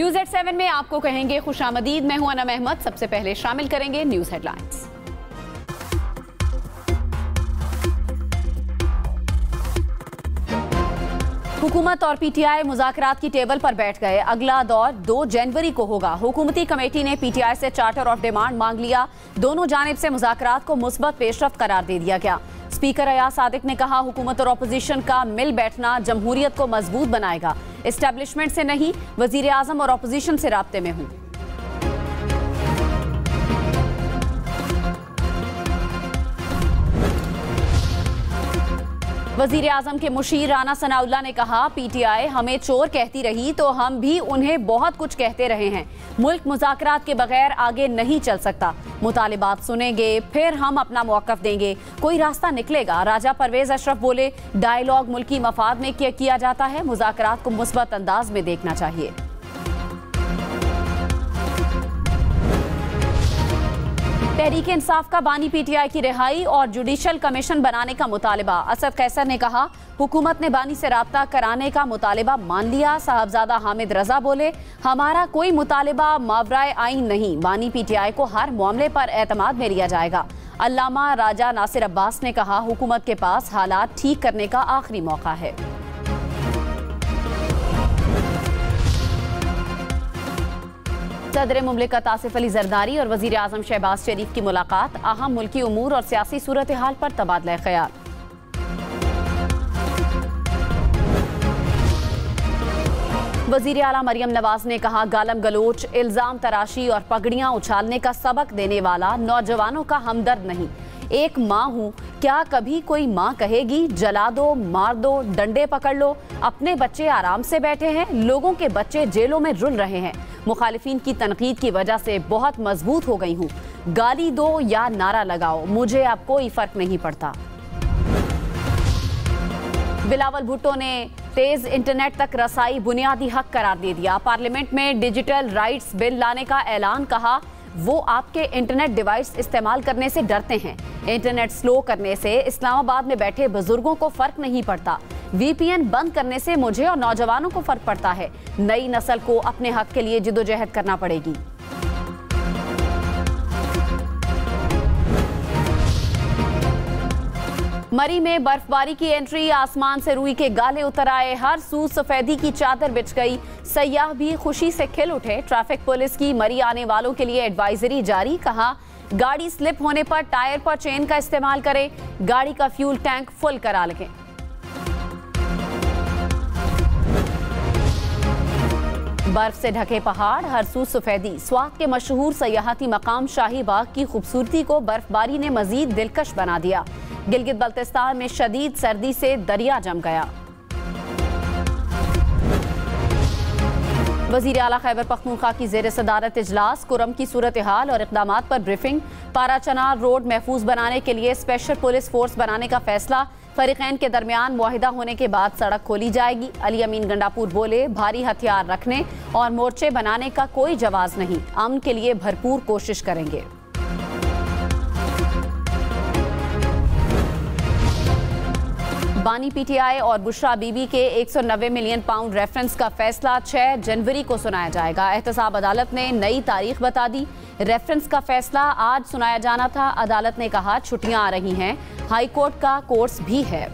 News at 7 में आपको कहेंगे खुशामदीद। मैं हूं अनम अहमद। सबसे पहले शामिल करेंगे न्यूज हेडलाइंस। हुकूमत और पीटीआई मुज़ाकरात की टेबल पर बैठ गए। अगला दौर 2 जनवरी को होगा। हुकूमती कमेटी ने पीटीआई से चार्टर ऑफ डिमांड मांग लिया। दोनों जानिब से मुज़ाकरात को मुस्बत पेशरफ्त करार दे दिया गया। स्पीकर अयाज सादिक ने कहा, हुकूमत और अपोजिशन का मिल बैठना जमहूरियत को मजबूत बनाएगा। एस्टेब्लिशमेंट से नहीं, वजीर आजम और अपोजिशन से राब्ते में हूं। वजीर आजम के मुशीर राना सनाउल्लाह ने कहा, पीटीआई हमें चोर कहती रही तो हम भी उन्हें बहुत कुछ कहते रहे हैं। मुल्क मुज़ाकरात के बगैर आगे नहीं चल सकता। मुतालिबात सुनेंगे, फिर हम अपना मौक़िफ़ देंगे, कोई रास्ता निकलेगा। राजा परवेज अशरफ बोले, डायलॉग मुल्की मफाद में किया जाता है, मुज़ाकरात को मुस्बत अंदाज में देखना चाहिए। तहरीक इंसाफ का बानी पीटीआई की रिहाई और जुडिशल कमीशन बनाने का मुतालिबा। असद कैसर ने कहा, हुकूमत ने बानी से राब्ता कराने का मुतालिबा मान लिया। साहबजादा हामिद रजा बोले, हमारा कोई मुतालिबा मावराए आइन नहीं, बानी पीटीआई को हर मामले पर एतमाद में लिया जाएगा। अल्लामा राजा नासिर अब्बास ने कहा, हुकूमत के पास हालात ठीक करने का आखिरी मौका है। सदर मुमलिकत आसिफ अली जरदारी और वजीर आजम शहबाज शरीफ की मुलाकात। अहम मुल्की उमूर और सियासी सूरत हाल पर तबादला ख्याल। वजीर आला मरियम नवाज ने कहा, गालम गलोच, इल्जाम तराशी और पगड़ियां उछालने का सबक देने वाला नौजवानों का हमदर्द नहीं। एक माँ हूँ, क्या कभी कोई माँ कहेगी जला दो, मार दो, डंडे पकड़ लो? अपने बच्चे आराम से बैठे हैं, लोगों के बच्चे जेलों में रुल रहे हैं। मुखालिफिन की तनकीद की वजह से बहुत मजबूत हो गई हूँ। गाली दो या नारा लगाओ, मुझे अब कोई फर्क नहीं पड़ता। बिलावल भुट्टो ने तेज इंटरनेट तक रसाई बुनियादी हक करार दे दिया। पार्लियामेंट में डिजिटल राइट्स बिल लाने का ऐलान। कहा, वो आपके इंटरनेट डिवाइस इस्तेमाल करने से डरते हैं। इंटरनेट स्लो करने से इस्लामाबाद में बैठे बुजुर्गों को फर्क नहीं पड़ता। वीपीएन बंद करने से मुझे और नौजवानों को फर्क पड़ता है। नई नस्ल को अपने हक के लिए जिद्दोजहद करना पड़ेगी। मरी में बर्फबारी की एंट्री। आसमान से रूई के गाले उतर आए, हर सू सफेदी की चादर बिछ गई। सयाह भी खुशी से खिल उठे। ट्रैफिक पुलिस की मरी आने वालों के लिए एडवाइजरी जारी। कहा, गाड़ी स्लिप होने पर टायर पर चेन का इस्तेमाल करें, गाड़ी का फ्यूल टैंक फुल करा लें। बर्फ से ढके पहाड़, हर सू सफेदी। स्वात के मशहूर सयाहती मकाम शाही बाग की खूबसूरती को बर्फबारी ने मजीद दिलकश बना दिया। गिलगित बल्तिस्तान में शदीद सर्दी से दरिया जम गया। वजीर आला खैबर पख्तूनख्वा की जेर सदारत इजलास। कुरम की सूरत हाल और इक़दामात पर ब्रीफिंग। पाराचनार रोड महफूज बनाने के लिए स्पेशल पुलिस फोर्स बनाने का फैसला। फरीकैन के दरमियान मुआहिदा होने के बाद सड़क खोली जाएगी। अली अमीन गंडापुर बोले, भारी हथियार रखने और मोर्चे बनाने का कोई जवाज नहीं, अमन के लिए भरपूर कोशिश करेंगे। बानी पीटीआई और बुशरा बीबी के 190 मिलियन पाउंड रेफरेंस का फैसला 6 जनवरी को सुनाया जाएगा। एहतसाब अदालत ने नई तारीख बता दी। रेफरेंस का फैसला आज सुनाया जाना था। अदालत ने कहा, छुट्टियां आ रही हैं, हाई कोर्ट का कोर्स भी है।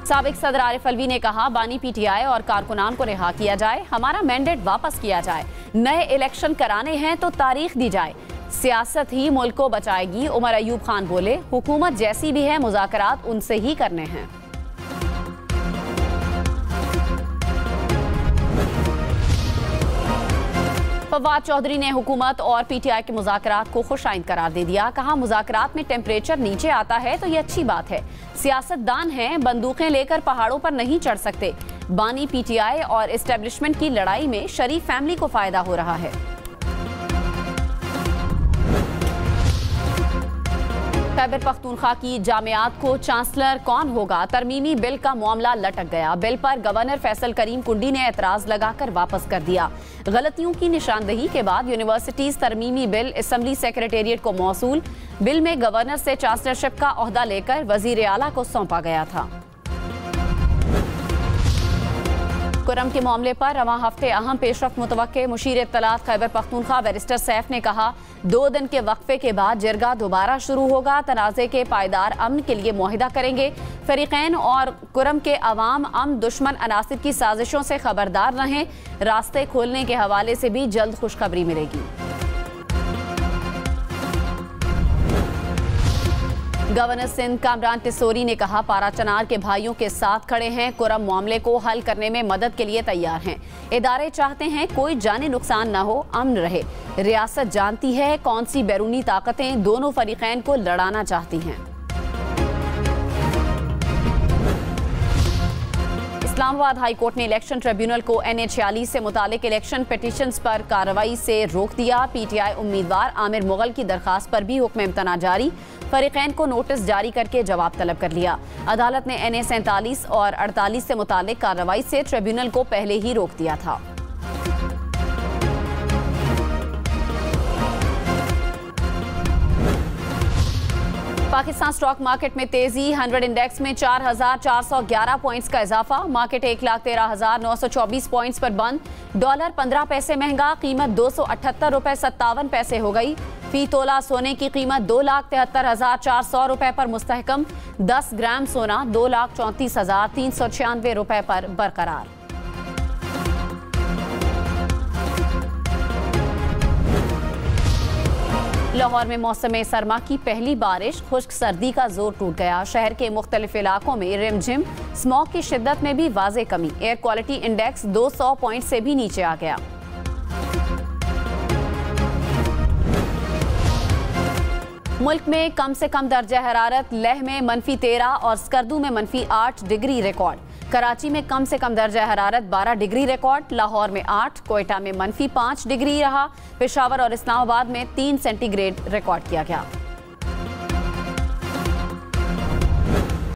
साबिक सदर आरिफ अलवी ने कहा, बानी पीटीआई और कारकुनान को रिहा किया जाए, हमारा मैंडेट वापस किया जाए, नए इलेक्शन कराने हैं तो तारीख दी जाए, सियासत ही मुल्क को बचाएगी। उमर अयूब खान बोले, हुकूमत जैसी भी है, मुज़ाकरात उनसे ही करने हैं। फवाद चौधरी ने हुकूमत और पीटीआई के मुज़ाकरात को खुशाइंद करार दे दिया। कहा, मुज़ाकरात में टेम्परेचर नीचे आता है तो ये अच्छी बात है। सियासतदान हैं, बंदूकें लेकर पहाड़ों पर नहीं चढ़ सकते। बानी पीटीआई और एस्टेब्लिशमेंट की लड़ाई में शरीफ फैमिली को फायदा हो रहा है। खैबर पख्तूनख्वा की जामियात को चांसलर कौन होगा? तरमीमी बिल का मामला लटक गया। बिल पर गवर्नर फैसल करीम कुंडी ने एतराज लगाकर वापस कर दिया। गलतियों की निशानदही के बाद यूनिवर्सिटीज तरमीमी बिल असम्बली सेक्रेटेरिएट को मौसूल। बिल में गवर्नर से चांसलरशिप का ओहदा लेकर वजीर आला को सौंपा गया था। कुरम के मामले पर रवां हफ्ते अहम पेशरफ्त मुतवक्के मुशीर इत्तलात खैबर पख्तूनख्वा बैरिस्टर सैफ ने कहा 2 दिन के वक्फे के बाद जिरगा दोबारा शुरू होगा। तनाज़े के पायदार अमन के लिए मुआहिदा करेंगे। फरीकैन और कुरम के अवाम अमन दुश्मन अनासिर की साजिशों से खबरदार रहें। रास्ते खोलने के हवाले से भी जल्द खुशखबरी मिलेगी। गवर्नर सिंध कामरान तिसोरी ने कहा पारा चनार के भाइयों के साथ खड़े हैं। कुरम मामले को हल करने में मदद के लिए तैयार हैं। इदारे चाहते हैं कोई जानी नुकसान न हो, अमन रहे। रियासत जानती है कौन सी बैरूनी ताकतें दोनों फरीकैन को लड़ाना चाहती हैं। इस्लामाबाद हाई कोर्ट ने इलेक्शन ट्रिब्यूनल को NA-46 से मुतालिक इलेक्शन पिटीशंस पर कार्रवाई से रोक दिया। PTI उम्मीदवार आमिर मुगल की दरखास्त पर भी हुक्म इम्तना जारी। फरीकैन को नोटिस जारी करके जवाब तलब कर लिया। अदालत ने NA-47 और 48 से मुतालिक कार्रवाई से ट्रिब्यूनल को पहले ही रोक दिया था। पाकिस्तान स्टॉक मार्केट में तेजी। 100 इंडेक्स में 4,411 पॉइंट्स का इजाफा। मार्केट 1,13,924 पॉइंट्स पर बंद। डॉलर 15 पैसे महंगा, कीमत 278 रुपए 57 पैसे हो गई। फी तोला सोने की कीमत 2,73,400 रुपए पर मुस्तहकम। 10 ग्राम सोना 2,34,396 रुपए पर बरकरार। लाहौर में मौसम सरमा की पहली बारिश, खुश्क सर्दी का जोर टूट गया। शहर के मुख्तलिफ इलाकों में रिमझिम। स्मॉग की शिद्दत में भी वाज़े कमी। एयर क्वालिटी इंडेक्स 200 पॉइंट से भी नीचे आ गया। मुल्क में कम से कम दर्जा हरारत। लेह में -13 और स्कर्दू में -8 डिग्री रिकॉर्ड। कराची में कम से कम दर्जा हरारत 12 डिग्री रिकॉर्ड। लाहौर में 8, कोयटा में -5 डिग्री रहा। पेशावर और इस्लामाबाद में 3 सेंटीग्रेड रिकॉर्ड किया गया।